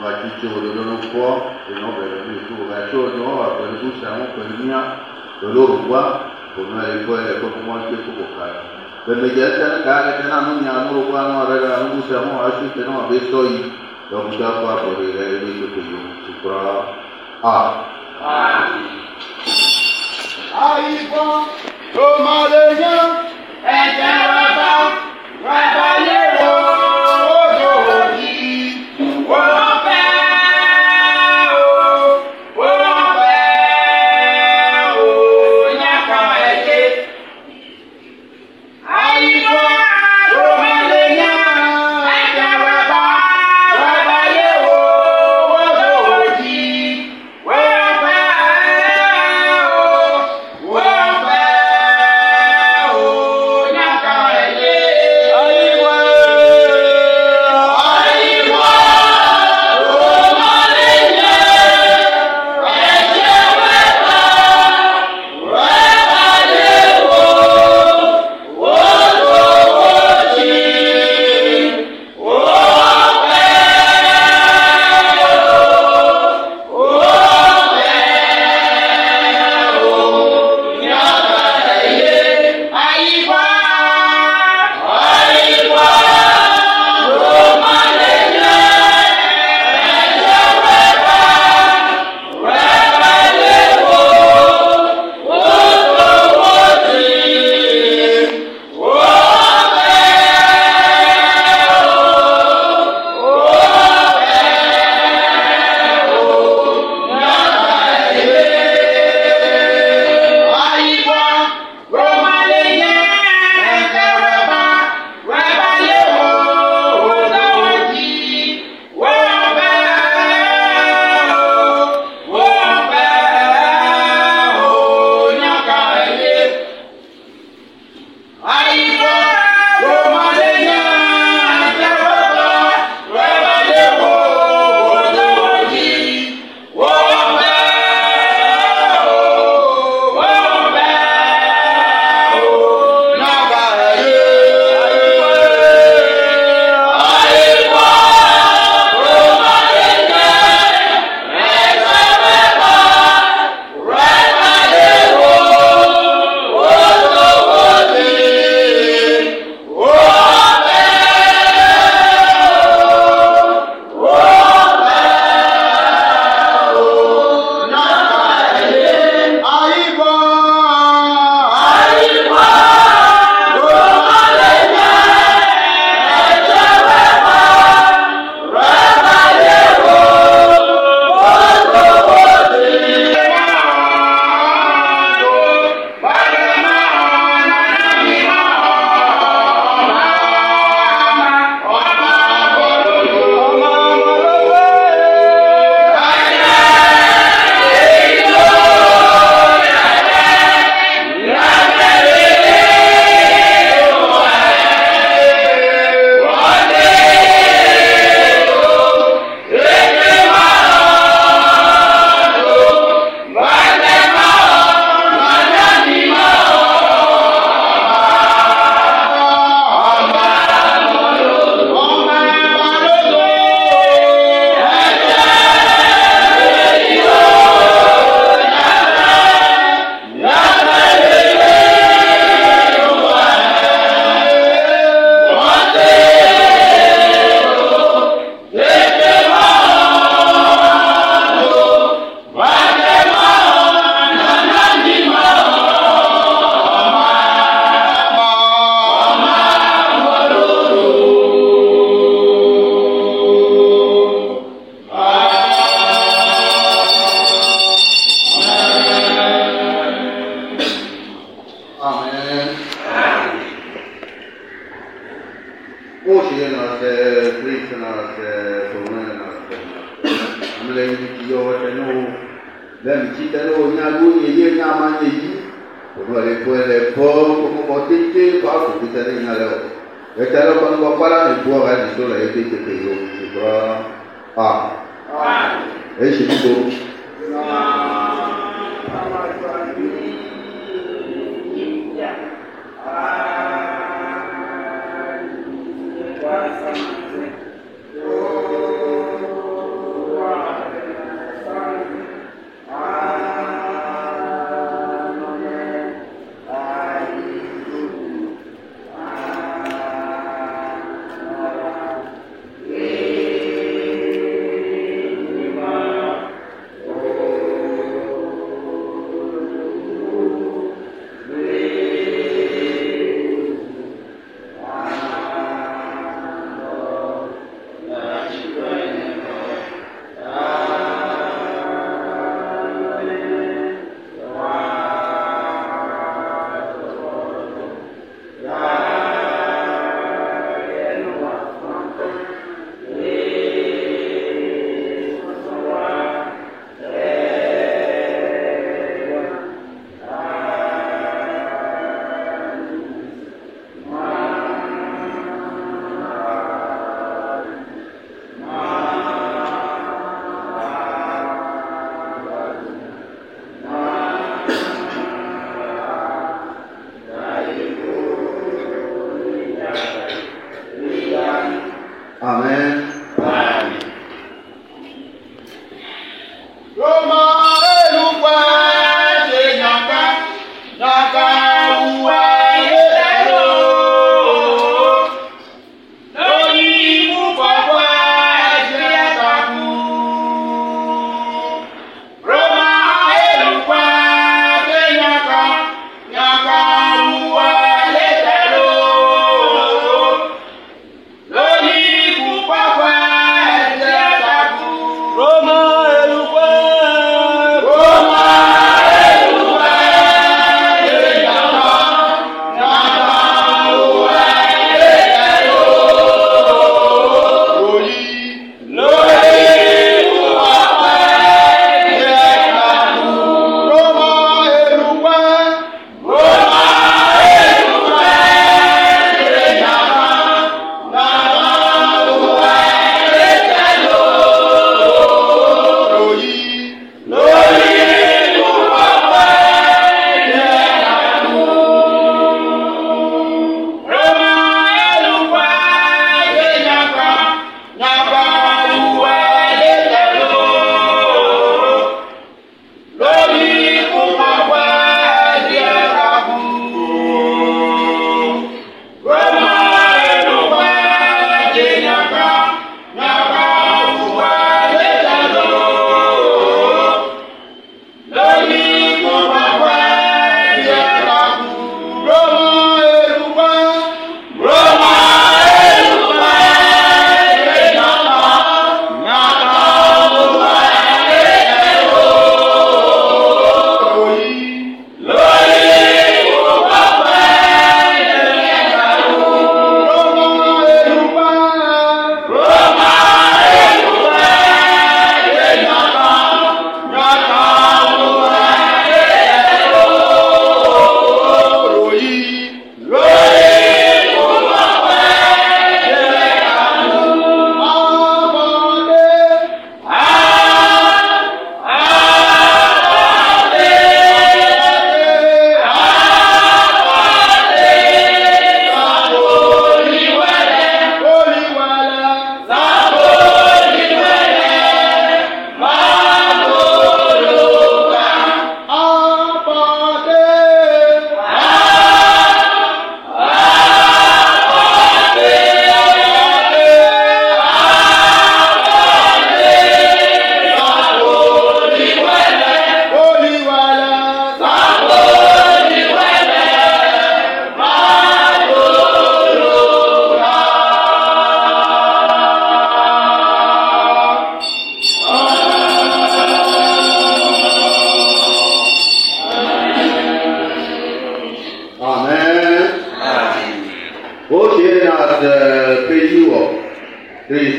Matite au dono fort, et non, le tour à chaud, non, après le tout, c'est un peu le mien, de l'eau au bois, pour nous aller voir les commentaires pour faire. Le médias, quand il y a un an, on va regarder un bout, on va acheter un bétoy, donc il va pas pour les réaliser le pays, c'est quoi? Ah. Aïe, bon, comment les gens,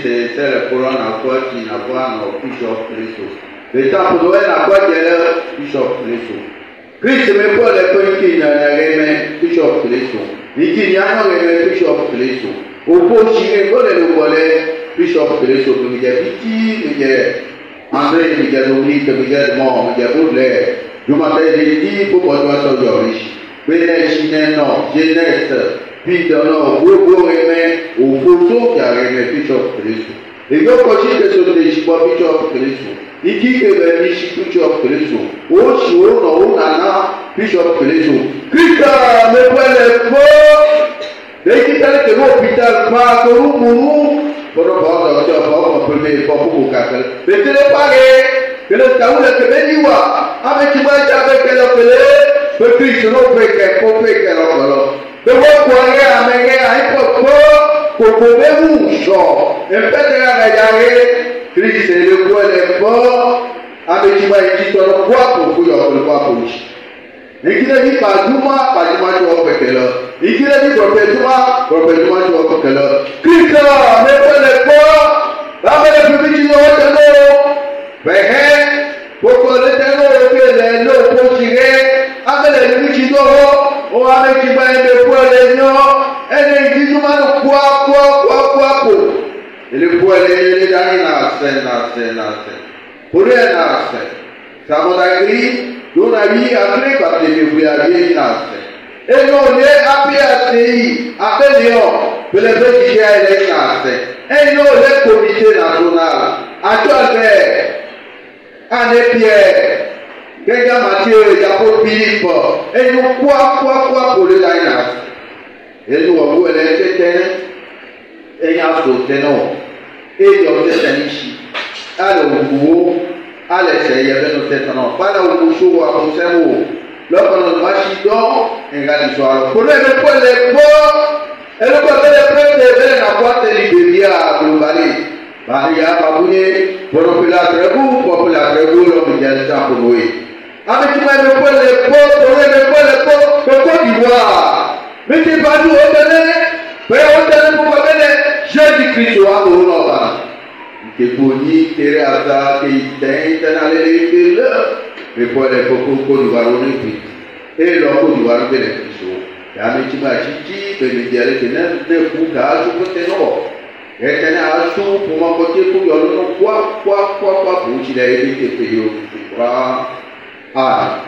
c'est le couronne à quoi qui n'a pas un Bishop Christo. Le temps pour Noël à quoi qu'il y a Bishop Christo. Christ me pour les points qui n'a rien Bishop Christo. Il n'y a rien Bishop Christo. Au pot chiré, on est le volet Bishop Christo. Il y a Biti, il y a André, il y a Dominique, il y a Mort, il y a Baudelaire. Je m'appelle dit pour qu'on soit sur Georges. Bénéchine, non, Jeunesse, puis dans nos gros aimés, au photo qui a aimé Bishop Christo. Et donc, quand il se dit Bishop Christo, il dit que le Bishop Christo, au chou, non, nana, Bishop Christo. Christo, me voit les faux, les qui t'aiment que l'hôpital, pas que nous mourons, pour ne pas avoir un premier pas pour casser. Mais ce n'est pas que le taou de Kébéniwa, avec qui va avec elle appelée, le Christ, non, fait qu'elle faut faire qu'elle appelle. Le roi pourrait amener à un peu pour vous, genre, et peut-être regarder, Christ, et le roi est fort, avec qui va être dit, le roi pour vous, le roi pour vous. Et qui ne dit pas Douma, tu vas faire qu'elle. Et qui ne dit prophète Douma, tu vas faire qu'elle. Christ, mais pour les forts, avec le public, tu vas faire pourquoi le terreau fait les eaux pour tirer, avec les petits d'or, ou avec qui va être pour les noms, et les disent quoi, et le poil est dans la scène. Pour les nasses, ça m'a dit, nous avons appris par des mémoires nasses. Et nous, les APACI, appelés Léon, pour les petits qui aient les nasses. Et nous, les comités nationaux, à toi, Anne Pierre, Grégoire Mathieu, Jacob Philippe, et nous quoi pour les Dainas. Et nous avons les Tétens, et il y a d'autres noms, et il y a des Tanichi. Alors, vous, allez, il y avait nos Tétans, pas là où vous jouez à mon cerveau. Lorsqu'on a le machidon, et regarde l'histoire. Pour les points les bords, et le côté des prêtres, et la boîte de l'Ibéria à Globali. Maria Babouye, pour la trébou, l'homme qui a le temps pour nous. Avec qui m'a le poil les pots, le Côte d'Ivoire. Mais tu vas nous retenir, mais on te pour retenir, Jésus-Christ, à nous, là-bas. Qui est poli, qui est hasard, qui est dans les mais pour les Côte d'Ivoire, on est pris. Et le Côte d'Ivoire, on est pris. Et avec qui m'a dit, mais il y a les ténèbres, des coups, car je peux te non. Et quand on a tout pour m'apporter pour le quoi, pour qu'il ait été payé au Amen.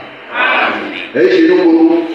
Et chez nous,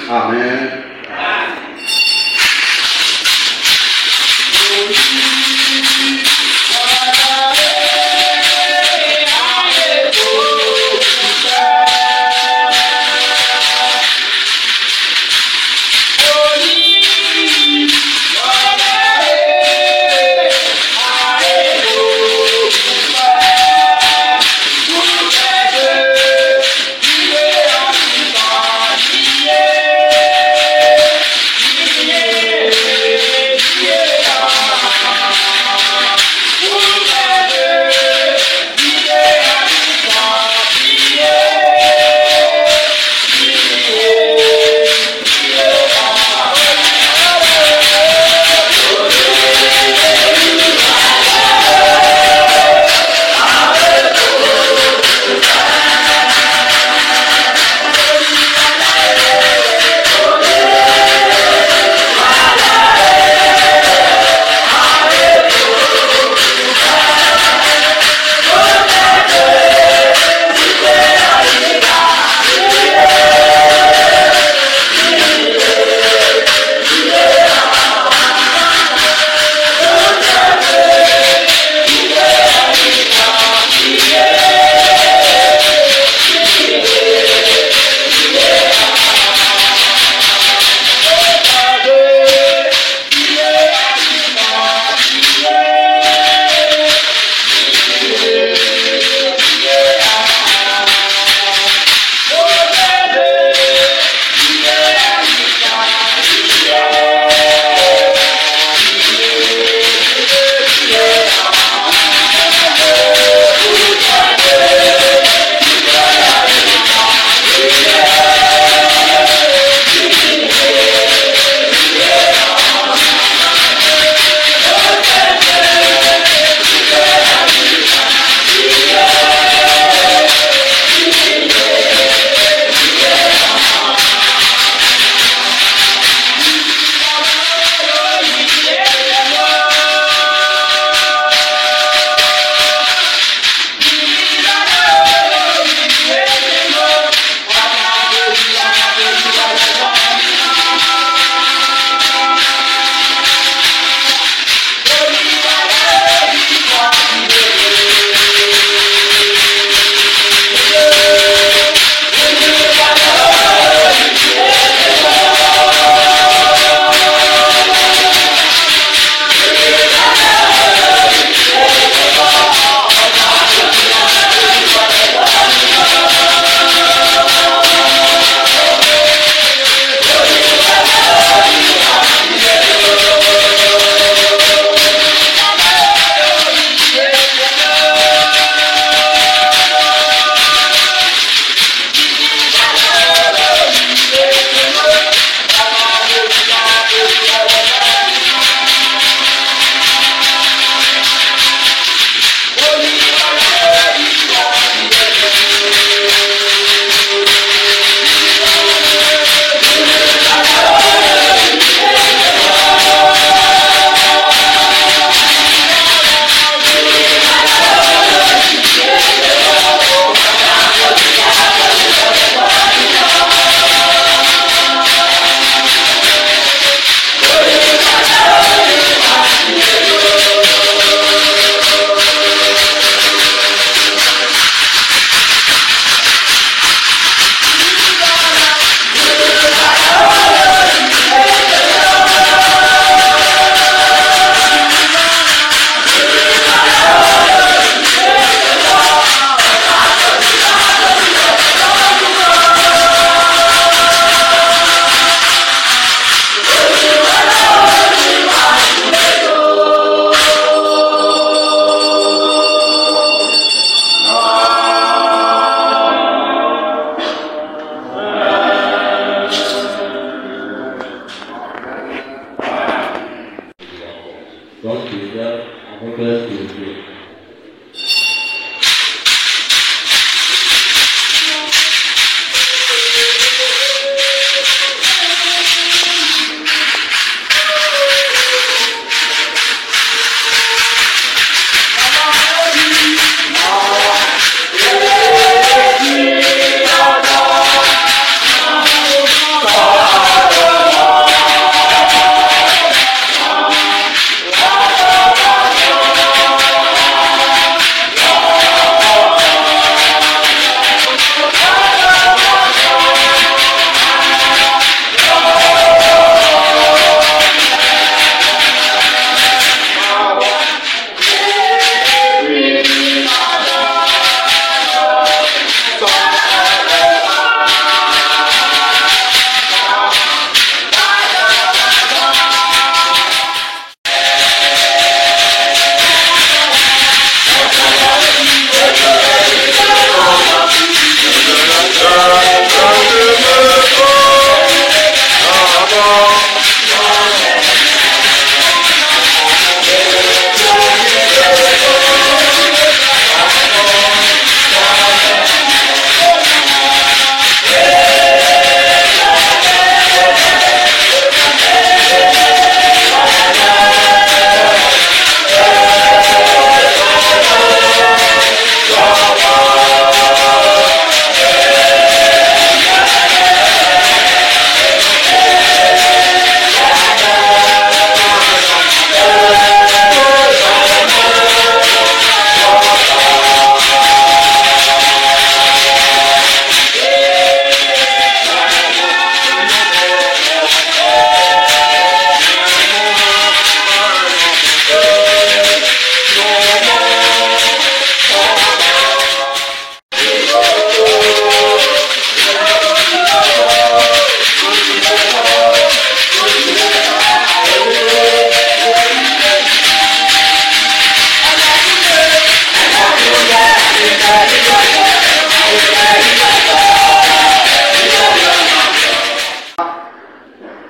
Amen.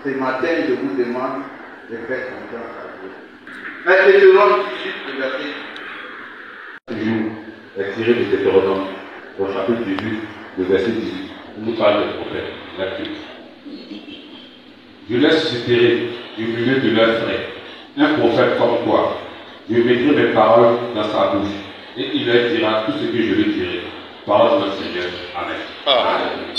ce matin, je vous demande de faire confiance à Dieu. Mais Deutéronome 18, le verset. Toujours est tiré de Deutéronome, au chapitre 18, le verset 18. On nous parle des prophètes, la Bible. Je les susciterai du milieu de leurs frères, un prophète comme toi. Je mettrai mes paroles dans sa bouche, et il leur dira tout ce que je lui dirai. Parole de notre Seigneur. Amen. Amen.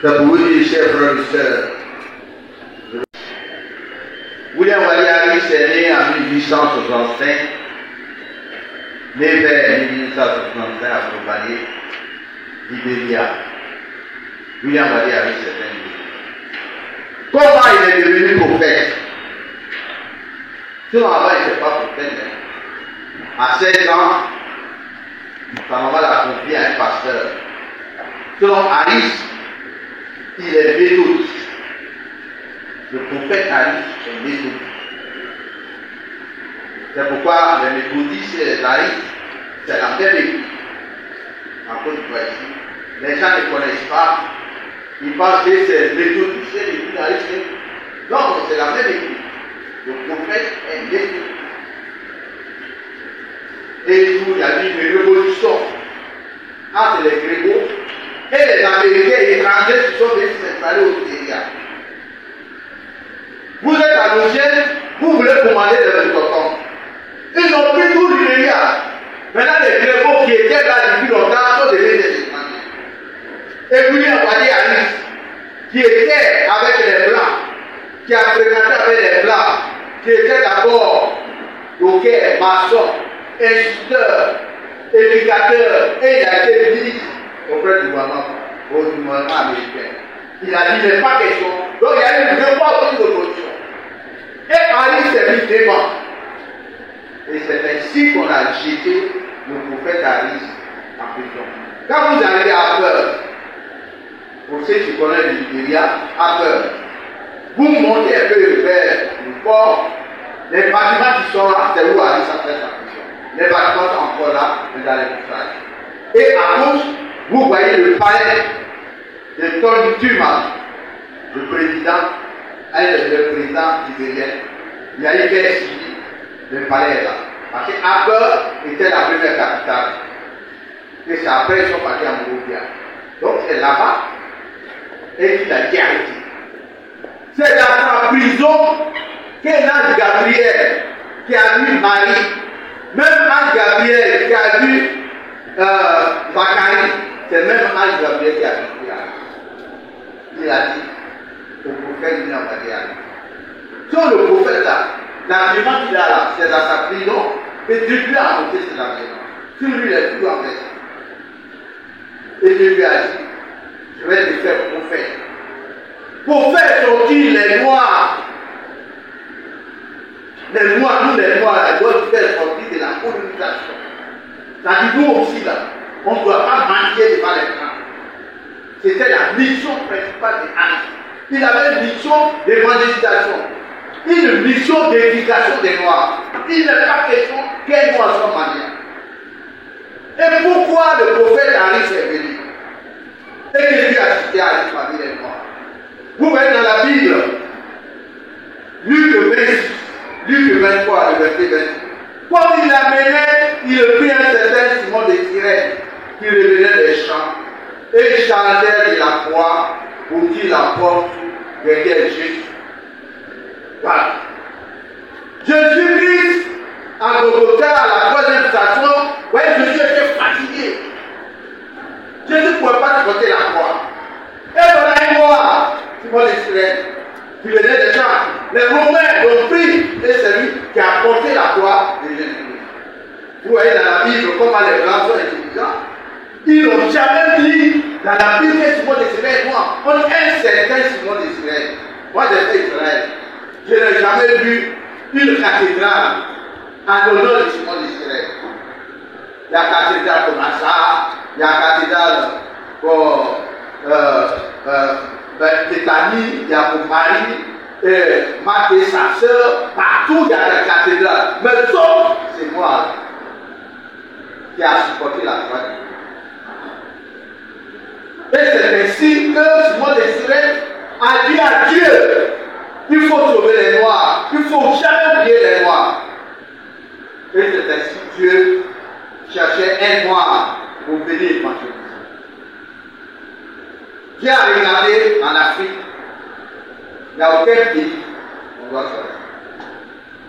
C'est pour vous dire, chers frères et sœurs, William Harris est né en 1865, né vers 1865 à Somalie, Libéria. William Harris est un Libérien. Comment il est devenu prophète? Sinon, avant, il n'était pas prophète. À 16 ans, sa maman l'a confié à un pasteur. Selon Harris, il est méthodiste. Le prophète Harris est méthodiste. C'est pourquoi les méthodistes et les Harris, c'est la même équipe. En Côte d'Ivoire ici, les gens ne connaissent pas. Ils pensent que c'est méthodiste et les Harris. Non, c'est la même équipe. Le prophète est méthodiste. Et il y a eu une révolution entre les Grégos et les Américains et étrangers qui sont venus s'installer au Nigeria. Vous êtes à l'Ogène, vous voulez commander des autocoms. Ils ont pris tout le Nigeria. Maintenant, les Grégos qui étaient là depuis longtemps sont devenus des étrangers. Et William Harris, qui était avec les Blancs, qui a fréquenté avec les Blancs, qui était d'abord docker, maçon, instituteur, éducateur, et il a été ministre auprès du gouvernement américain. Il a dit, il n'est pas question. Donc il y a eu une réforme de l'opposition. Et Harris s'est mis devant. Et c'est ainsi qu'on a jeté le prophète Harris en prison. Quand vous arrivez à peur, pour ceux qui connaissent le Nigeria, à peur, vous montez un peu vers le port, les bâtiments qui sont là, c'est où Harris a fait sa prison. Les bâtiments sont encore là, mais dans les montagnes. Et à gauche, vous voyez le palais de Tony Tuma, le président libérien, il y a eu guerre civile, le palais est là. Parce qu'Appel était la première capitale. Et c'est après qu'ils sont partis à Monrovia. Donc c'est là-bas. Et il a été arrêté. C'est dans sa prison qu'un ange Gabriel qui a vu Marie, même ange Gabriel qui a vu Zacharie, c'est même ange Gabriel qui a vu Marie. Il a dit au prophète, il n'a pas dit à lui. Sur le prophète là, l'agrément qu'il a là, c'est dans sa prison, et Dieu lui a apporté cet agrément. Sur lui, il est tout en fait. Et Dieu lui a dit, je vais te faire prophète. Pour faire sortir les Noirs. Les Noirs, nous les Noirs, ils doivent faire sortir de la colonisation. C'est-à-dire nous aussi là, on ne doit pas mentir devant les Blancs. C'était la mission principale de Anne. Il avait une mission d'évangélisation, une mission d'éducation des Noirs. Il n'est pas question qu'un Noir soit manière. Et pourquoi le prophète Henri s'est venu? Et que Dieu a cité à parmi les Noirs. Vous voyez dans la Bible, Luc 26, Luc 23, le verset 26. Comme il amenait, il prit un certain Simon de Cyrène qui revenait des champs et chantait de la croix pour qu'il la porte derrière Jésus. Voilà. Jésus-Christ, à Golgotha, à la troisième station, voyez, Jésus était fatigué. Jésus ne pouvait pas porter la croix. Et voilà un noir, Simon de Cyrène, qui venait des champs. Les Romains l'ont pris et c'est lui qui a porté la croix de Jésus. Vous voyez dans la Bible comment les Blancs sont intelligents. Ils n'ont jamais dit dans la Bible que Simon de Cyrène est noir. On est un certain Simon de Cyrène. Moi j'ai fait Israël. Je n'ai jamais vu une cathédrale en l'honneur de Simon de Cyrène. Il y a la cathédrale pour Massa, il y a la cathédrale pour Bethanie, il y a pour Marie, Marthe et sa sœur, partout il y a la cathédrale. Mais sauf, c'est moi qui a supporté la croix. Et c'est ainsi que Simon de Cyrène a dit à Dieu, il faut sauver les Noirs, il ne faut jamais oublier les Noirs. Et c'est ainsi que Dieu cherchait un Noir pour venir évangéliser. Dieu a regardé en Afrique, il n'y a aucun pays on doit sortir.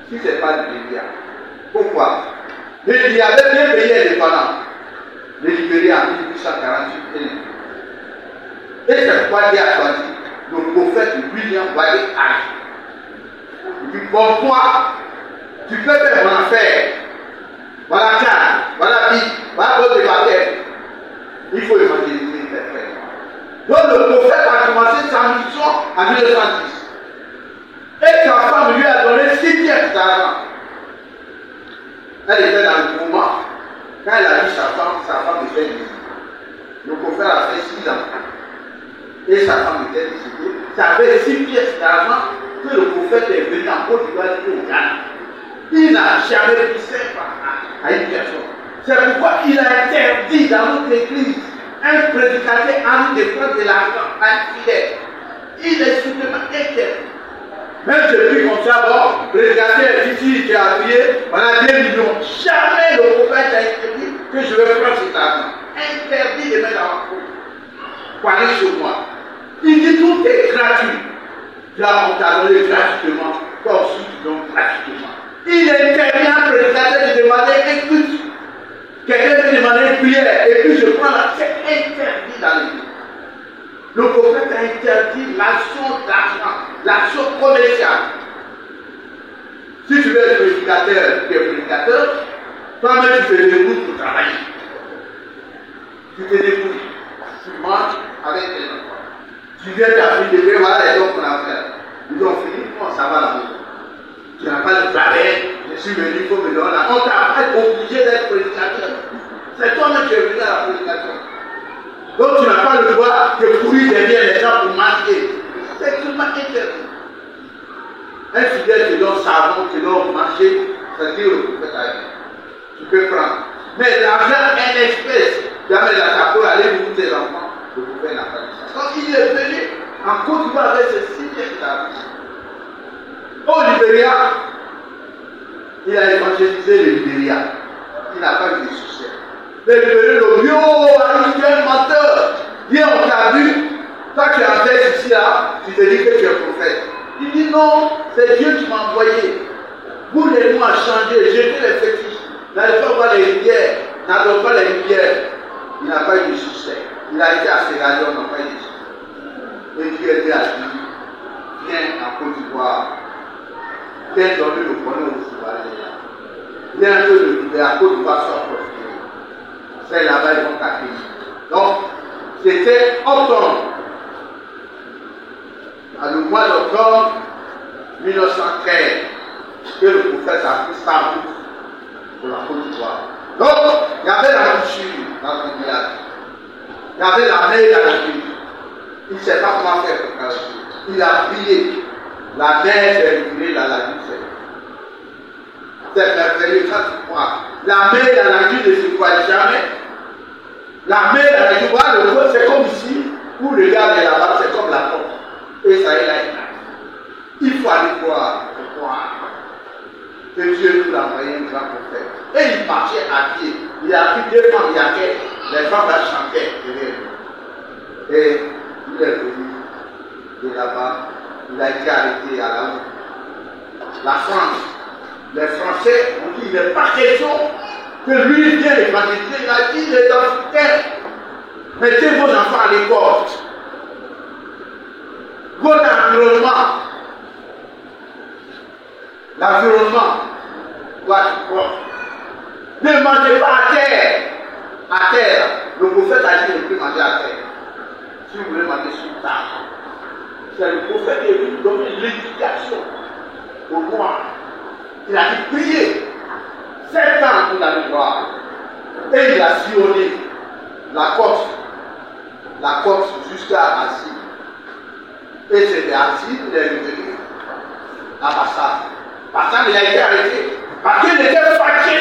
Si ce n'est pas le Libéria. Pourquoi? Il y avait deux pays indépendants. Le Libéria en 1848 et c'est pourquoi Dieu a choisi le prophète William Wade Harris. Il dit, bon, toi, tu peux faire mon affaire. Voilà Tchad, voilà Bi, voilà votre baptême. Il faut évangéliser les frères. Donc le prophète a commencé sa mission en 1910. Et sa femme lui a donné 6 pièces d'argent. Elle était dans le mouvement. Quand elle a vu sa femme était décédée. Le prophète a fait 6 ans. Et sa femme était décédée. Ça avait 6 pièces d'argent que le prophète est venu en Côte d'Ivoire et au Ghana. Il n'a jamais pu servir à une personne. C'est pourquoi il a interdit dans notre église un prédicateur en défense de l'argent infidèle. Il est strictement interdit. Même depuis qu'on soit bon, prédicateur ici qui a prié, on a 2 millions. Jamais le prophète a interdit que je vais prendre cet argent. Interdit de mettre en compte. Croyez sur moi. Il dit tout est gratuit. Là, on t'a donné gratuitement, toi aussi tu donnes gratuitement. Il est interdit à un prédicateur de demander un culte. Quelqu'un peut demander une prière et puis je prends la. C'est interdit dans l'église. Le prophète a interdit l'action d'argent, l'action commerciale. Si tu veux être prédicateur, tu es prédicateur, toi-même tu te débrouilles pour travailler. Tu te débrouilles. Tu manges avec tes enfants. Tu viens d'Afrique de paix, voilà les dons qu'on a fait. Ils ont fini, bon, ça va la maison. Tu n'as pas de travail, je suis venu, il faut me donner. On t'a pas obligé d'être prédicateur. C'est toi-même qui es venu à la prédication. Donc tu n'as pas le droit de courir derrière les gens pour marcher. C'est extrêmement interdit. Un fidèle te donne savon, te donne marcher, c'est-à-dire le prophète a dit. Tu peux prendre. Mais l'argent en espèce, jamais la tape, aller pour tes enfants, le prophète n'a pas dit ça. Donc il est venu en Côte d'Ivoire avec ses 6 pièces d'argent. Au Libéria, Il a évangélisé le Libéria. Il n'a pas eu de succès. Le Libéria, le bio, tu es un menteur. Viens, on t'a vu. Toi, tu es en tête ici, là, tu te dis que tu es prophète. Il dit non, c'est Dieu qui m'a envoyé. Vous, les mots à changer, jetez les fétiches. N'allez pas voir les rivières. N'adore pas les rivières. Il n'a pas eu de succès. Il a été à Sierra Leone, n'a pas eu de succès. Et Dieu était à lui. Viens en Côte d'Ivoire. Viens donner le bonheur au Soudanais. Viens que le libérer à Côte d'Ivoire soit prospéré. C'est là-bas, ils vont t'accueillir. Donc, c'était octobre. Le mois d'octobre 1913, que le prophète a pris sa route pour la Côte d'Ivoire. Donc, il y avait la bouchure dans le village. Il y avait la mer dans la ville. Il ne sait pas comment faire pour traverser. Il a prié. La mer s'est reculée dans la ville. C'est merveilleux quand tu crois. La mer dans la ville ne se voit jamais. La mer dans la ville, le c'est comme ici, où le gars est là-bas, c'est comme la porte. Et ça est là. Il faut aller voir, que Dieu nous a envoyé un grand prophète. Et il marchait à pied. Il a pris 2 femmes, il y avait les femmes là chantaient. Et il est venu de là-bas. Il a été arrêté à la France. Les Français ont dit il n'est pas question que lui vienne évangéliser. Il a dit les Africains, mettez vos enfants à l'école. Votre environnement, l'environnement doit être propre. Ne mangez pas à terre. À terre. Le prophète a dit ne plus manger à terre. Si vous voulez manger sur table. C'est le prophète qui est venu donner l'éducation au Noirs. Il a dit prier. 7 ans pour aller voir. Et il a sillonné la côte jusqu'à Assis. Et c'était Assis, il est revenu à Bassam. Bassam, il a été arrêté. Parce qu'il était fâché.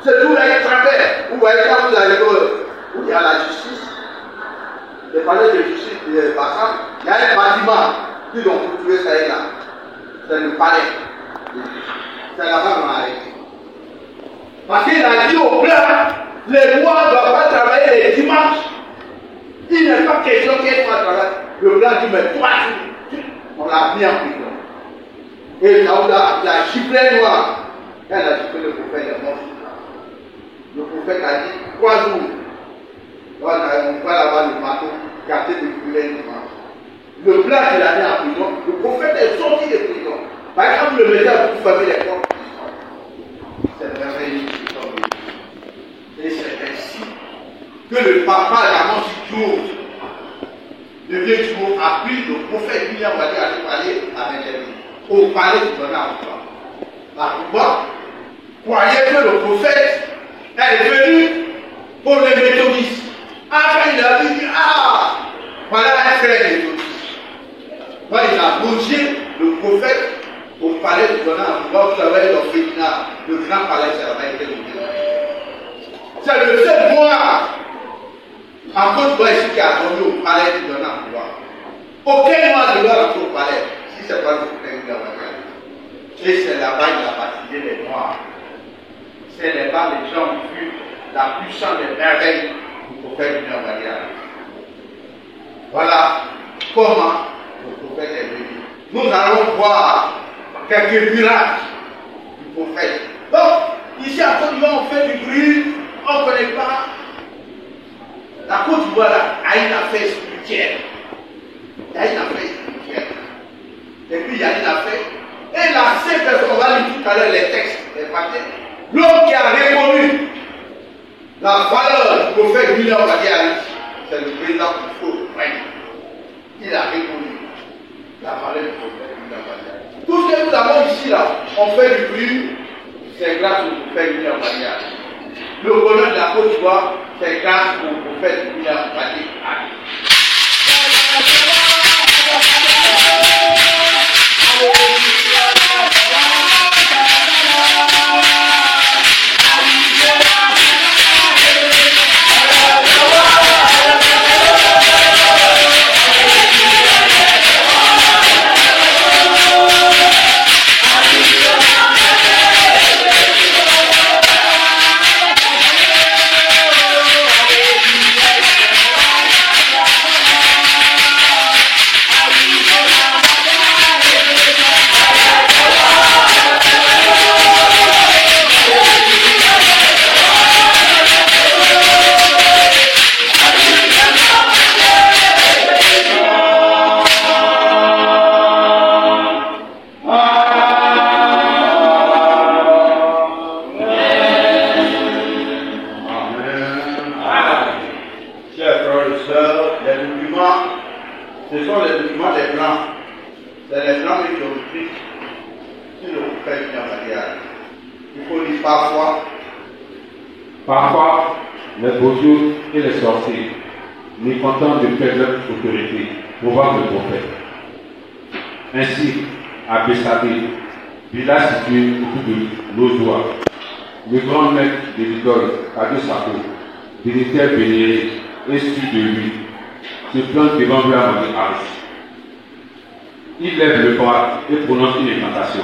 C'est tout là, il travers. Vous voyez quand vous allez où il y a la justice. Le palais de justice de Bassam, il y a un bâtiment qui ont trouvé ça et là. C'est le palais. C'est là-bas qu'on a arrêté. Parce qu'il a dit au blanc, les noirs ne doivent pas travailler les dimanches. Il n'est pas question qu'il doit travailler. Le blanc dit, mais toi, on l'a mis en prison. Et Daouda, il a giflé noir. Elle a dit que le prophète est mort. Le prophète a dit 3 jours. On va là-bas le bateau, garder le brûler dimanche. Le blanc qu'il a mis en prison, le prophète est sorti de prison. Par exemple, le médecin pour fermer les portes. C'est merveilleux. Et c'est ainsi que le papa d'Amon Sidjour devient toujours appris le prophète William va dire aller parler avec lui. Au palais du bonheur. Pourquoi? Croyez que le prophète est venu pour les méthodistes. Après il a dit, voilà un frère méthodiste. Donc il a bougé le prophète au palais du bonheur. Pourquoi vous savez le grand palais, ça va être le c'est le seul noir en Côte d'Ivoire ici qui a dormi au palais du bonheur. Aucun noir ne doit rentrer au palais si ce n'est pas le prophète de la Magali. Et c'est là-bas qu'il a baptisé les noirs. C'est là-bas les gens ont vu la puissance des merveilles du prophète de la Magali. Voilà comment le prophète est venu. Nous allons voir quelques miracles du prophète. Donc, ici à Côte d'Ivoire, on fait du bruit, on ne connaît pas. La Côte d'Ivoire a une affaire spirituelle. Il y a une affaire spirituelle. Et puis il y a une affaire. Et la seule personne, on va lire tout à l'heure les textes, les papiers. L'homme qui a reconnu la valeur du prophète William Wadiari, c'est le président du faux règne. Il a reconnu la valeur du prophète William Wadiari. Tout ce que nous avons ici, là, on fait du bruit, c'est grâce au prophète William Wadiari. Le bonheur de la Côte d'Ivoire, c'est grâce au prophète William Wadiari. prophète vient en mariage. Il faut dire parfois. Parfois, les vautours et les sorciers, mécontents de perdre leur autorité, provoquent le prophète. Ainsi, à Bethsabée, village situé autour de Lozoa, le grand maître de l'idole, Kadosako, dignitaire vénéré et sûr de lui, se plante devant lui à manger Aris. Il lève le bras et prononce une incantation.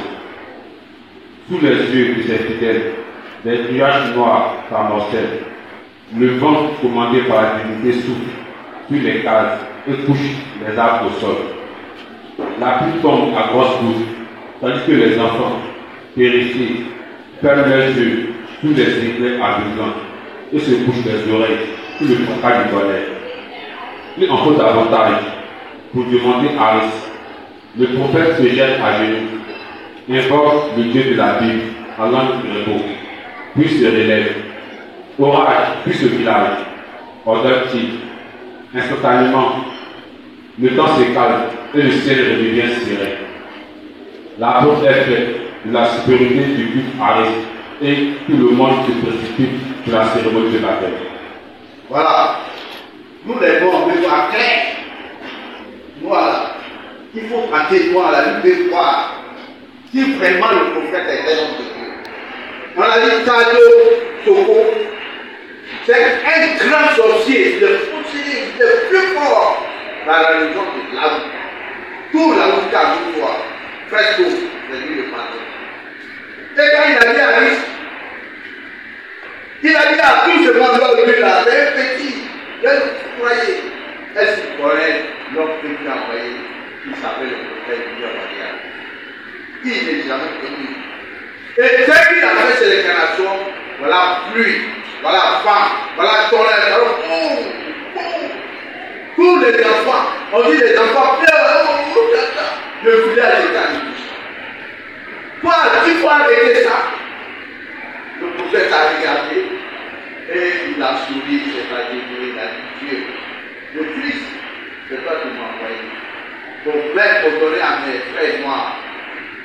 Sous les yeux de ses fidèles, des nuages noirs s'amoncellent. Le vent commandé par la divinité souffle sur les cases et couche les arbres au sol. La pluie tombe à grosses gouttes, tandis que les enfants, terrifiés, ferment leurs yeux sous les éclairs amusants et se couchent les oreilles sous le fracas du tonnerre. Il en faut davantage pour demander Aris. Le prophète se jette à genoux, invoque le Dieu de la Bible en langue de repos, puis se relève. Orage, puis ce village, ordonne-t-il. Instantanément, le temps se calme et le ciel redevient serein. La porte est faite de la supériorité du culte Aris et tout le monde se précipite sur la cérémonie de la fête. Voilà. Nous les bons, on veut voir clair. Voilà. Il faut pratiquer moi la lutte de voir si vraiment le prophète est un homme de Dieu. On a dit Kado Soko, c'est un grand sorcier, le plus fort dans la religion de Laou. Tout Laou Kado soit, presque c'est lui le patron. Et quand il a dit à Aris, il a dit à tout ce monde-là, lui là, c'est un petit, vous croyez, est-ce que vous connaissez l'homme que tu as envoyé? Qui s'appelle le prophète du mariage. Il n'est jamais connu. Et dès qu'il a fait ses déclarations, voilà pluie, voilà vent, voilà tonnerre, alors boum, boum. Tous les enfants, on dit les enfants pleurent, le village est animé. Toi, tu faut arrêter ça. Le prophète a regardé et il a souri, il a dit Dieu, le Christ, c'est toi qui m'as envoyé. Donc, l'aide pour donner à mes frères noirs,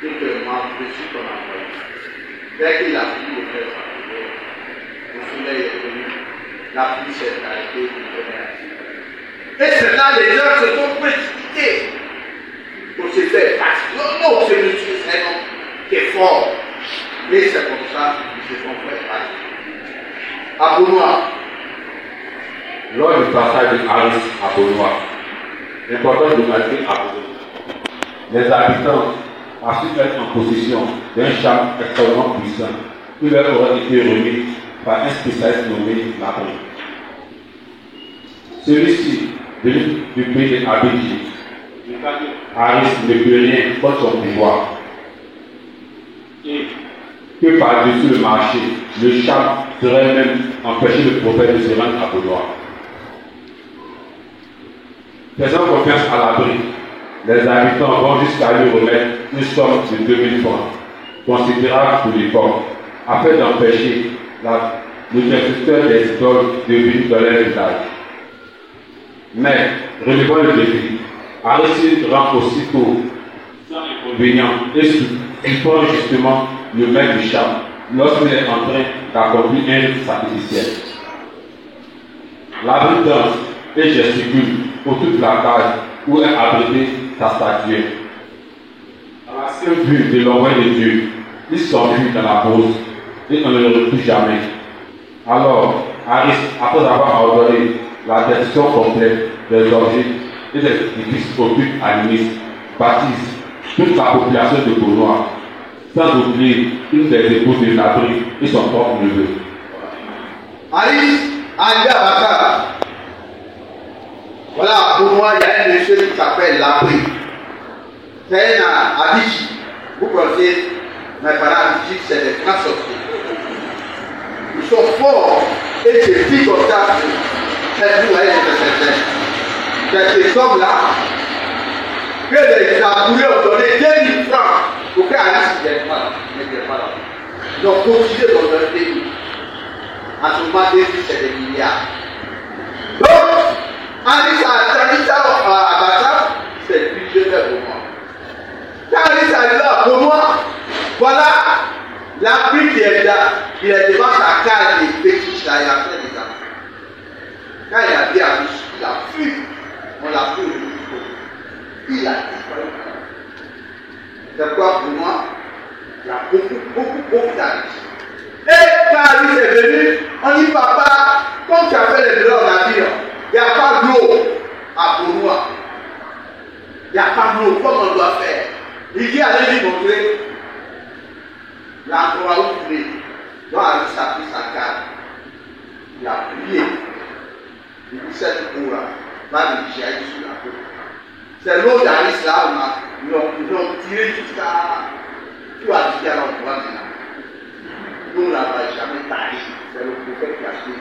tout que moi, je suis ton envoyé. Dès qu'il a fini de faire ça, le soleil est venu, la pluie s'est arrêtée, il venait ainsi. Et c'est là les gens se sont précipités pour se faire passer. Non, c'est monsieur, c'est un homme qui est fort. Et c'est comme ça qu'ils se sont fait passer. À Beaunois. Lors du passage de Aris à Beaunois, l'important de marquer à Beaunois, les habitants a su être en possession d'un charme extrêmement puissant qui leur aurait été remis par un spécialiste nommé Labri. Celui-ci, venu du pays d'Abidji, Aris ne peut rien contre son pouvoir. Et que par-dessus le marché, le charme serait même empêché le prophète de se rendre à Beaunois. Faisant confiance à l'abri, les habitants vont jusqu'à lui remettre une somme de 2000 francs, considérable pour l'époque, afin d'empêcher le destructeur des idoles de venir dans leur village. Mais, relevant le défi, Aris rend aussitôt sans inconvénient et surprend justement le maître du charme lorsqu'il est en train d'accomplir un rite sacrificiel. L'abri danse et gesticule autour de la case où est abritée sa statue. À la seule vue de l'envoi de Dieu, il s'enfuit dans la pause et on ne le retrouve jamais. Alors, Aris, après avoir ordonné la destruction complète des objets et des édifices occultes animistes, baptise toute la population de Beaunois, sans oublier une des épouses de l'abri et son propre neveu. Aris, arrivé à Bakar. Voilà, pour moi, il y a un monsieur qui s'appelle l'abri. C'est un Abidji. Vous pensez, mes parents Abidji, c'est des grands sorciers. Ils sont forts et c'est dit comme ça. C'est vous voyez, c'est ces hommes-là que les aboulés ont donné 2000 francs pour qu'Aris ne vienne pas là. Donc, continuez dans leur pays. En ce moment, c'est des milliards. Donc, Aris a dit ça à Bakar, c'est budget pour moi. Quand Aris arrive à Beaunois, Voilà l'Afrique qui est là, il est devant sa case des petits là, il a fait des enfants. Quand il a dit à lui, il a fui, on l'a pris au niveau. Il a disparu. C'est quoi pour moi? Il y a beaucoup d'années. Et quand Alice est venue, on dit papa, comme tu as fait les drogues en navire, il n'y a pas d'eau à Bournois. Il n'y a pas d'eau, comment on doit faire? Il dit allez lui montrer l'endroit où il est. Donc Alice a pris sa carte. Il a prié. Il dit cette eau-là va lui jaillir sur la peau. C'est l'eau d'Alice là, ils l'ont tiré jusqu'à tout à dit à l'endroit maintenant. Nous on n'avait jamais taillé. C'est le prophète qui a fait.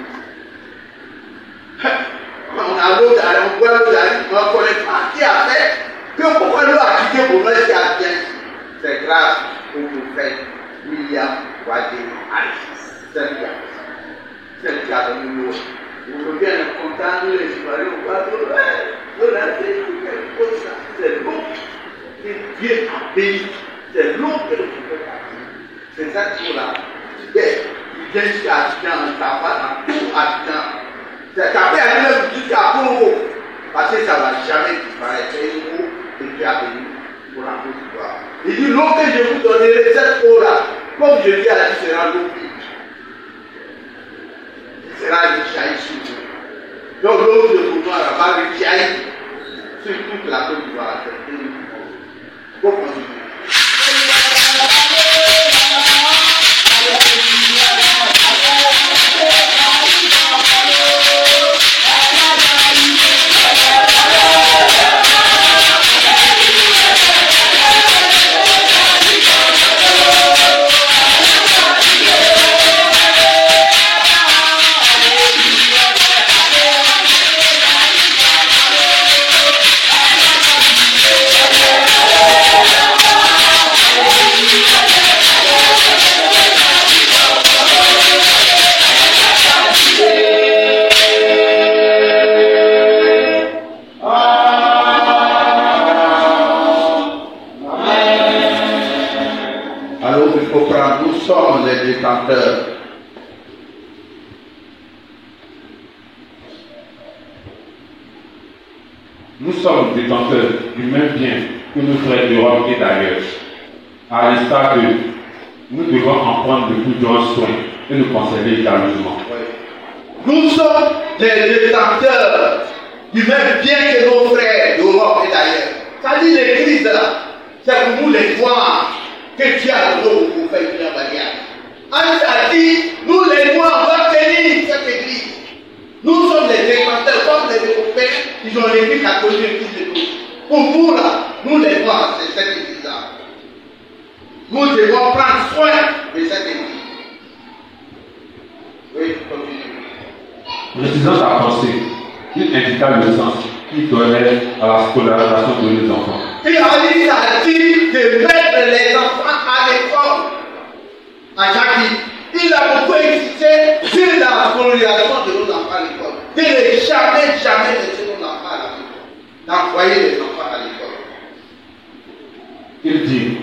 On a l'eau d'Alice, on voit l'eau d'Alice, on ne connaît pas qui a fait. Que pourquoi l'eau a quitté pour nous qui a bien. C'est grâce au prophète William Wadé Alice. Celle qui a donné l'eau. Vous pouvez bien être content, nous les Ivoiriens, on va dire, l'eau a fait quelque chose, c'est l'eau que Dieu a béni. C'est l'eau que le prophète a béni. C'est cette eau-là. Il vient jusqu'à Abidjan, il t'a pas dans tout Abidjan. C'est tapé à lui-même jusqu'à Congo. Parce que ça ne va jamais disparaître. C'est une eau que Dieu a béni pour la Côte d'Ivoire. Il dit, l'eau que je vous donnerai, cette eau-là, comme je dis à la différence de l'eau vive. Sera jaillir sur vous. Donc l'eau de Bournois va le jaillir sur toute la Côte d'Ivoire. Pour continuer. Nous sommes les détenteurs. Nous sommes détenteurs du même bien que nos frères d'Europe et d'ailleurs. À l'instar d'eux, nous devons en prendre le plus grand soin et nous conserver jalousement. Nous sommes des détenteurs du même bien que nos frères d'Europe et d'ailleurs. Ça dit l'église là, c'est pour nous les Noirs que Dieu a donné pour faire une barrière. Anne a dit, nous les Noirs, on va tenir cette église. Nous sommes les détenteurs, comme les Européens, ils ont l'église catholique, l'église de tous. Pour nous là, nous les Noirs, c'est cette église-là. Nous devons prendre soin de cette église. Oui, continue. Précisant sa pensée, il indiqua le sens qu'il donnait à la scolarisation de nos enfants. Et Alice a dit de mettre les enfants à l'école à Jackie. Il a beaucoup insisté sur la scolarisation de nos enfants à l'école. De ne jamais laisser nos enfants à l'école. D'envoyer les enfants à l'école. Il dit,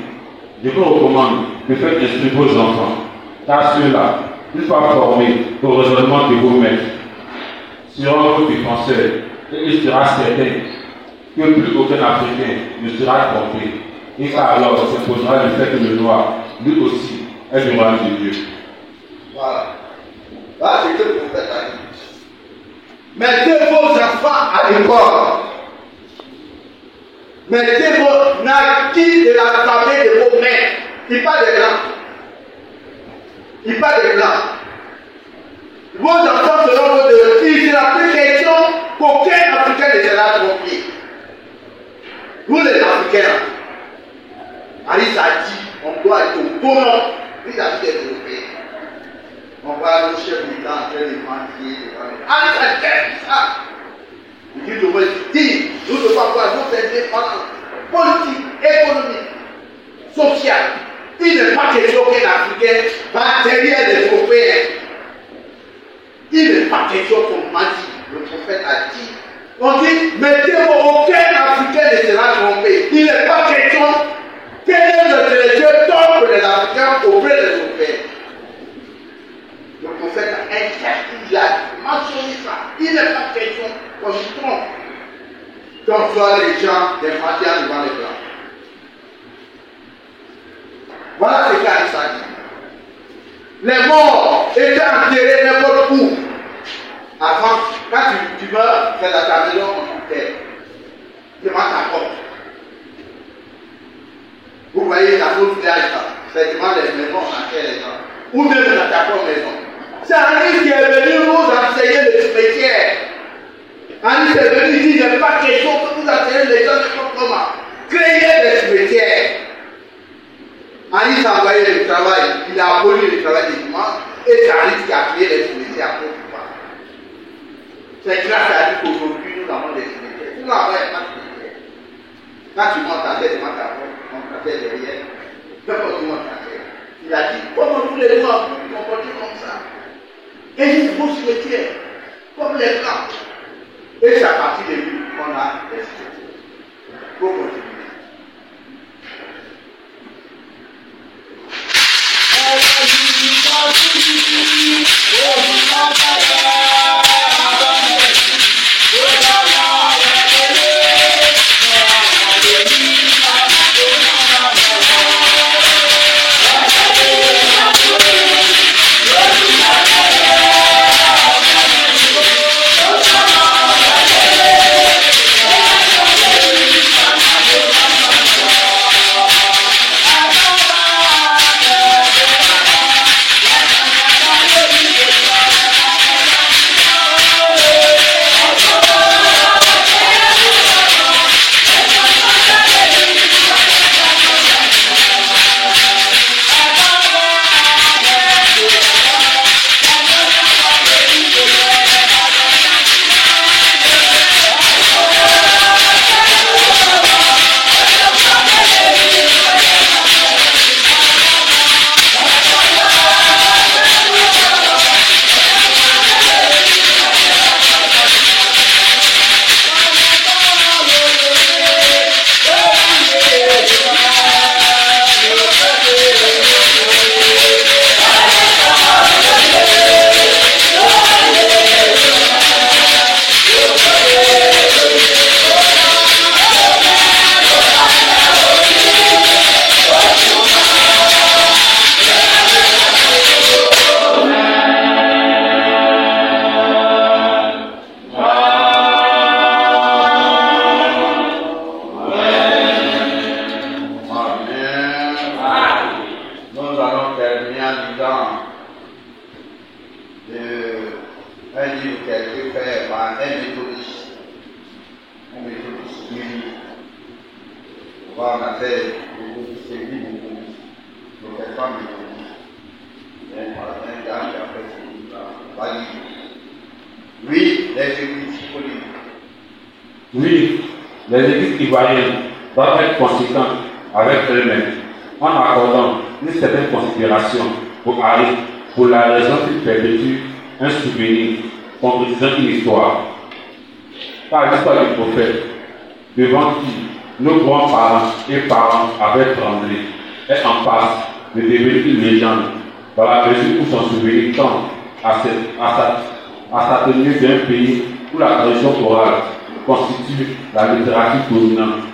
je vous recommande de faire instruire vos enfants, car ceux-là, une fois formés au raisonnement de vos maîtres, seront vos défenseurs, et il sera certain que plus aucun Africain ne sera trompé, et qu'alors s'imposera le fait que le noir, lui aussi, est le roi de Dieu. Voilà. Voilà ce que le prophète a dit. Mettez vos enfants à l'école. Mettez vos natifs de la famille de vos mères. Il parle des blancs. Il parle des blancs. Vos enfants seront vos deux. Il ne sera plus question qu'aucun Africain ne sera trompé. Nous les Africains, Alice a dit, on doit être autonome. Il a dit des Européens. On voit nos chefs militants en train de mentir. Alice a dit ça. Il dit, nous devons avoir nos indépendances politiques, économiques, sociales. Il n'est pas question qu'un Africain va derrière les Européens. Il n'est pas question qu'on mentit. Le prophète a dit. On dit, mettez-vous, aucun Africain ne sera trompé. Il n'est pas question que les Étrangers tombent les Africains. voir les gens des mendiants devant les blancs. Voilà ce qu'Aris a dit. Les morts étaient enterrés n'importe où. Avant, quand tu meurs, c'est dans ta maison en terre. Devant ta porte. Vous voyez la grosse village là, c'est devant les maisons en terre les gens. Ou même dans ta propre maison. C'est Aris qui est venu nous enseigner le cimetière. Aris est venu dire, il n'est pas question que vous enseignez les gens de comment. Créer des cimetières. Aris a envoyé le travail, il a aboli le travail des dimanches, et c'est Aris qui a créé les cimetières à cause du mal. C'est grâce à lui qu'aujourd'hui nous avons des cimetières. Nous n'avons pas de cimetière. Quand tu montes à terre devant ta porte, on t'appelle derrière, n'importe où monte à terre. Il a dit, comment tous les noirs peuvent se comporter comme ça? Et il faut se cimetière, comme les blancs. Et c'est à partir de lui qu'on a des cimetières. Il faut continuer. Oui, les églises ivoiriennes doivent être conséquentes avec eux-mêmes en accordant une certaine considération pour Aris pour la raison qu'il perpétue un souvenir concrétisant une histoire. Par l'histoire du prophète, devant qui nos grands-parents et parents avaient tremblé, est en passe de devenir une légende dans la mesure où son souvenir tend à s'atténuer d'un pays où la tradition orale constitue la littérature dominante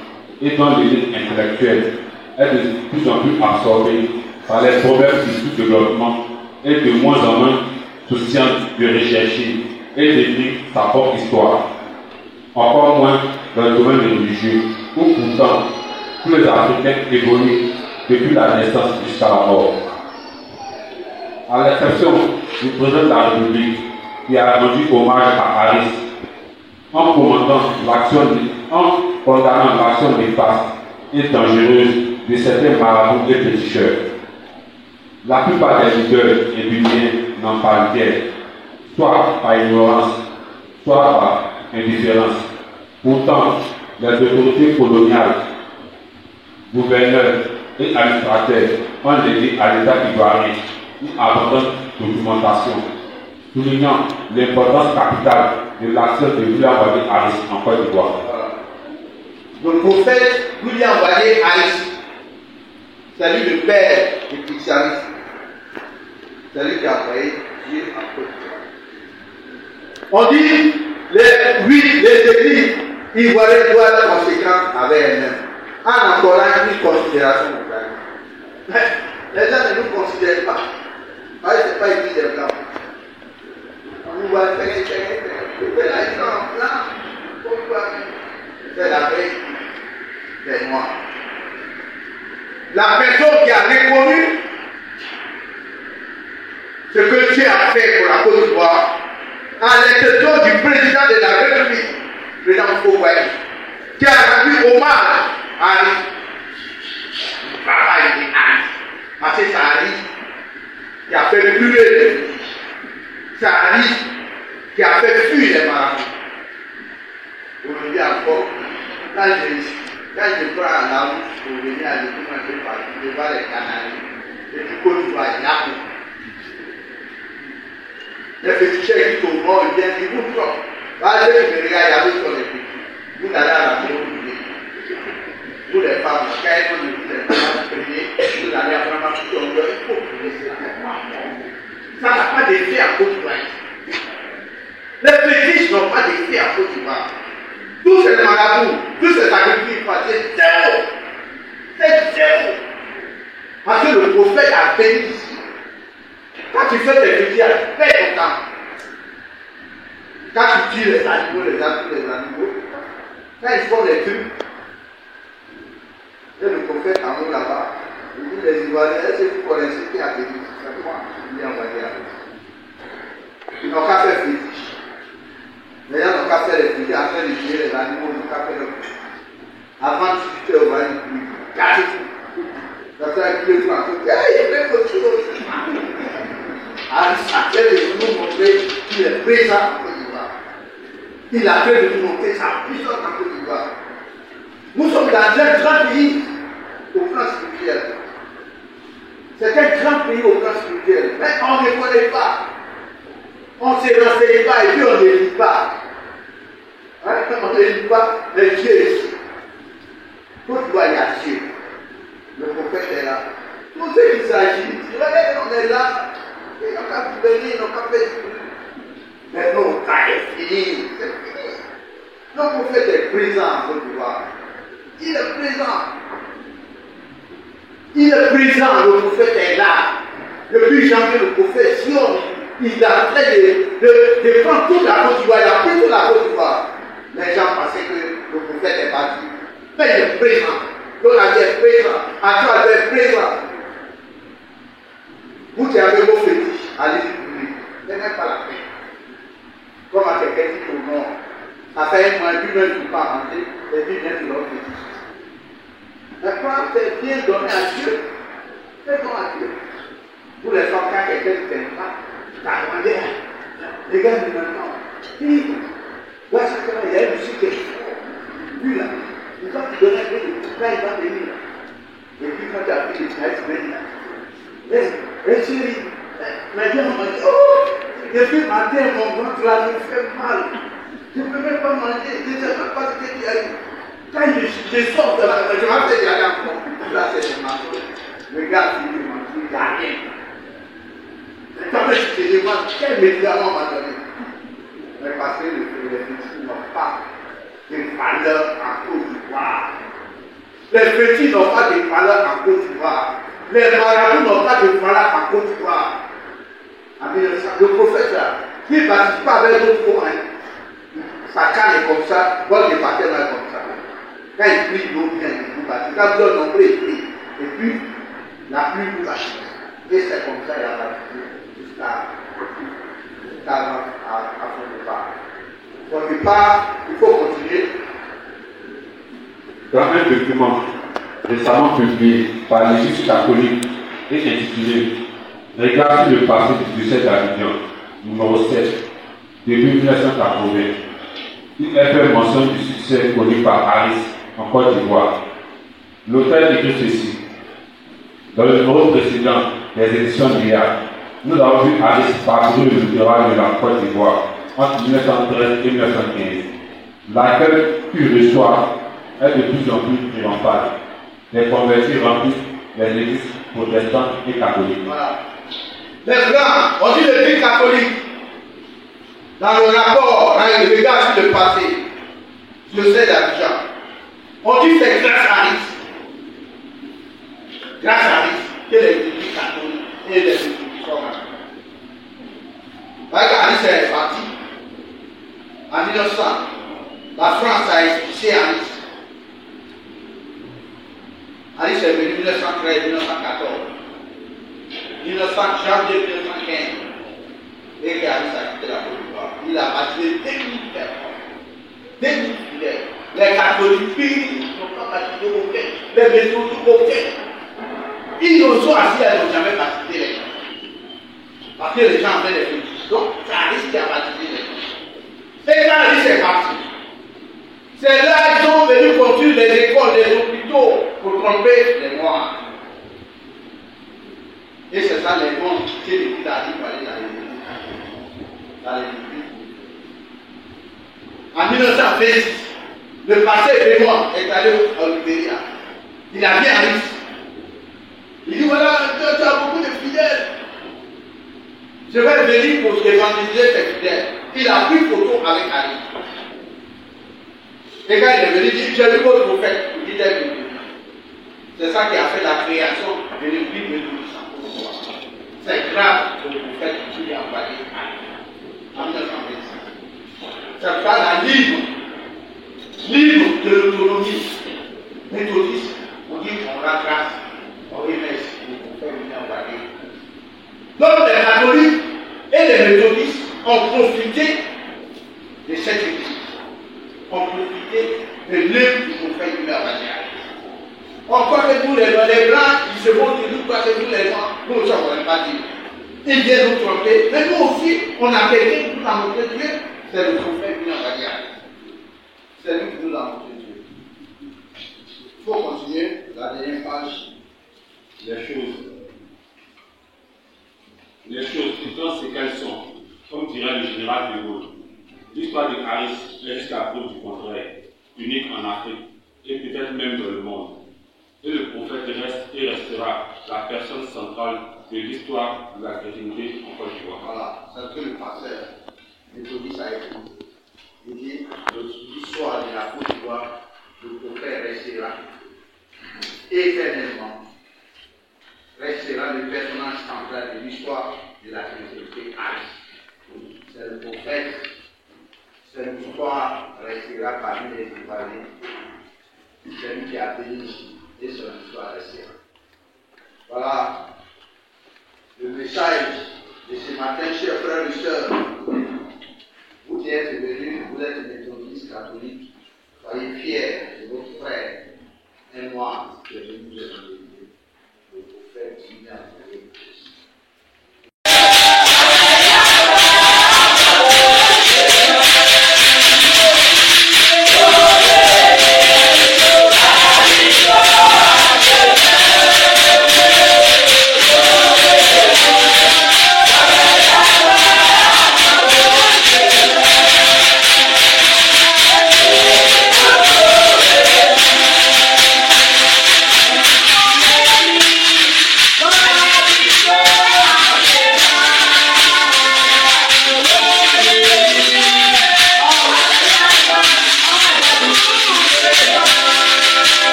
et dont l'élite intellectuelle est de plus en plus absorbée par les problèmes du développement et de moins en moins souciante de rechercher et d'écrire sa propre histoire. Encore moins dans le domaine religieux, où pourtant tous les Africains évoluent depuis la naissance jusqu'à la mort. À l'exception du président de la République qui a rendu hommage à Aris en condamnant l'action néfaste et dangereuse de certains marabouts et féticheurs. La plupart des leaders et biens n'en parlent guère, soit par ignorance, soit par indifférence. Pourtant, les autorités coloniales, gouverneurs et administrateurs ont légué à l'État ivoirien une abondante documentation, soulignant l'importance capitale de l'action de William Wade Aris en Côte d'Ivoire. Le prophète William Wade Aris, c'est lui le père du christianisme. C'est lui qui a envoyé Dieu en Côte d'Ivoire. On dit, les églises Ivoirienne doit être conséquente avec elle-même. En encore une considération. Les gens ne nous considèrent pas. Parce que ce n'est pas écrit des blancs. On nous voit faire c'est la paix des noirs. La personne qui a reconnu ce que Dieu a fait pour la Côte d'Ivoire, à l'exception du président de la République, le président Foucault, qui a rendu hommage à Ali. Travail de Ali. Parce que c'est Ali qui a fait brûler les petits. C'est Ali qui a fait fuir les marabouts. Aujourd'hui encore, quand je prends la route pour venir à l'écoute un peu partout, je vois les Canaries, et du Côte d'Ivoire, il y a beaucoup. Les petits chèques qui sont morts, ils viennent, ils vous trompent. Allez, je me regarde, il y avait sur les petits. Vous n'allez à la maison, vous les femmes, quand elles ont dit les femmes prier, vous allez apprendre à tout le monde, il faut prier, c'est ça n'a pas d'effet à Côte d'Ivoire. Les petits n'ont pas d'effet à Côte d'Ivoire. Tous ces marabouts, tous ces agriculteurs, c'est zéro. C'est zéro. Parce que le prophète a béni ici. Quand tu fais tes petits, fais ton temps. Quand tu tues les animaux, quand ils font les trucs, et le prophète en haut là-bas, il dit les Ivoiriens, est-ce que vous connaissez qui a béni? C'est moi qui l'ai envoyé à vous. Ils n'ont qu'à faire fétiche. Les gens n'ont qu'à faire les fusils, après de tuer les animaux, ils n'ont qu'à faire le fusils. Avant de tuer au voyage, ils cassent tout. Ça fait qu'il est en côté, il fait quelque chose. Après de nous montrer qu'il est présent en Côte d'Ivoire. Il a fait de nous montrer sa puissance en Côte d'Ivoire. Nous sommes dans un grand pays au plan spirituel. C'est un grand pays au plan spirituel. Mais on ne connaît pas. On ne se renseigne pas et puis on ne lit pas. Hein? On ne lit pas, mais Dieu est ici. Côte d'Ivoire, il y a Dieu. Le prophète est là. Tout ce qu'il s'agit, on est là. Ils n'ont qu'à venir, ils n'ont qu'à faire du bruit. Mais non, ça est fini. C'est fini. Le prophète est présent en Côte d'Ivoire. Il est présent. Il est présent, le prophète est là. Depuis janvier, le prophète Sion, il a fait de prendre toute la Côte d'Ivoire, il a pris toute la Côte d'Ivoire. Les gens pensaient que le prophète est parti. Mais il est présent. Donald est présent. Antoine est présent. Vous qui avez vos fétiches, allez publier. Ce n'est pas la peine. Comme à quelqu'un qui dit au nom, ça fait un mois, lui-même ne peut pas rentrer, et puis vient de leur fétiche. Mais quand c'est bien donné à Dieu, c'est bon à Dieu. Vous les femmes, quand quelqu'un ne t'aime pas, t'as demandé, les gars, maintenant, il y a une musique qui est forte. Lui là, il va te donner un peu de tout, quand il va venir. Et puis quand tu as pris les traits, tu viens là. Et chérie, maintenant on m'a dit, oh, depuis matin, mon ventre là me fait mal. Je ne peux même pas manger, je ne sais même pas ce qui arrive. Quand je sors de la maison, je m'en fais aller encore. Là, c'est le marteau. Regarde, si je mange, il n'y a rien. Quand je demande quel médicament m'a donné. Mais parce que les petits n'ont pas de valeur en Côte d'Ivoire. Les petits n'ont pas de valeur en Côte d'Ivoire. Les marabouts n'ont pas de valeur en Côte d'Ivoire. Le prophète là, qui ne participe pas avec d'autres points, sa canne est comme ça, votre département est comme ça. Quand il prie, l'eau vient, il vous bâtit. Quand vous êtes nombreux, il prie. Et puis, la pluie vous lâche. Et c'est comme ça, il a bâti jusqu'à la fin du départ. Donc, il faut continuer. Dans un document récemment publié par l'Église catholique et intitulé Regarde sur le passé du diocèse d'Abidjan, numéro 7, depuis 1980, il est fait mention du succès connu par Harris en Côte d'Ivoire. L'auteur écrit ceci. Dans le numéro précédent des éditions d'IA, nous avons vu Harris parcourir le littoral de la Côte d'Ivoire entre 1913 et 1915. L'accueil qu'il reçoit est de plus en plus triomphal. Les convertis remplissent les églises protestantes et catholiques. Voilà. Maintenant, on dit l'église catholique, dans le rapport, dans le regard sur le passé, diocèse d'Abidjan. On dit que c'est grâce à Harris. Grâce à Harris que les églises catholiques et les églises sont là. Avec Harris est parti. En 1900, la France a expulsé Harris. Harris est venu en 1913, 1914, 1900, janvier 1915. Et que Harris a quitté la Côte d'Ivoire. Il a baptisé 2000 personnes. 2000 fidèles. Les catholiques, ils n'ont pas baptisé aucun. Les méthodistes, aucun. Ils ne sont assis, ils n'ont jamais baptisé les gens. Parce que les gens avaient des fétiches. Donc, c'est Harris qui a baptisé les gens. Et quand Harris est parti, c'est là qu'ils sont venus construire les écoles, les hôpitaux pour tromper les Noirs. Et c'est ça les noms que l'Église a dit pour aller dans l'Église. En 1926, le pasteur Benoît est allé au Libéria. Il a vu Harris. Il dit voilà, tu as beaucoup de fidèles. Je vais venir pour évangéliser tes fidèles. Il a pris photo avec Harris. Et quand il est venu, il dit j'ai vu votre prophète. Il dit c'est ça qui a fait la création de l'église méthodiste. C'est grâce au prophète qui lui a envoyé en 1926. C'est pas la libre de l'autonomie méthodiste. On dit qu'on rend grâce, on remercie au prophète qui lui a envoyé. Donc les catholiques et les méthodistes ont profité de cette église. Ont profité de l'œuvre du prophète qui lui a envoyé. Encore que nous, les blancs, ils se vont dire, nous, parce que nous, les noirs, nous aussi, on ne va pas dire. Ils viennent nous tromper. Mais nous aussi, on a quelqu'un qui nous a montré Dieu. C'est le prophète qui nous a dit. C'est lui qui nous a montré Dieu. Il faut continuer la dernière page. Les choses pourtant, c'est qu'elles sont. Comme dirait le général de Gaulle, l'histoire de Harris est jusqu'à preuve du contraire, unique en Afrique et peut-être même dans le monde. Et le prophète reste et restera la personne centrale de l'histoire de la chrétienté en Côte d'Ivoire. Voilà, c'est ce que le pasteur méthodiste a écrit. Il dit l'histoire de la Côte d'Ivoire, le prophète restera éternellement. Restera le personnage central de l'histoire de la chrétienté. C'est le prophète. Cette histoire restera parmi les Ivoiriens. C'est lui qui a béni ici. Et son histoire restera. Voilà le message de ce matin, chers frères et sœurs. Vous qui êtes venus, vous êtes méthodistes catholiques, soyez fiers de votre frère et moi qui est venu vous évangéliser. Le prophète qui vient de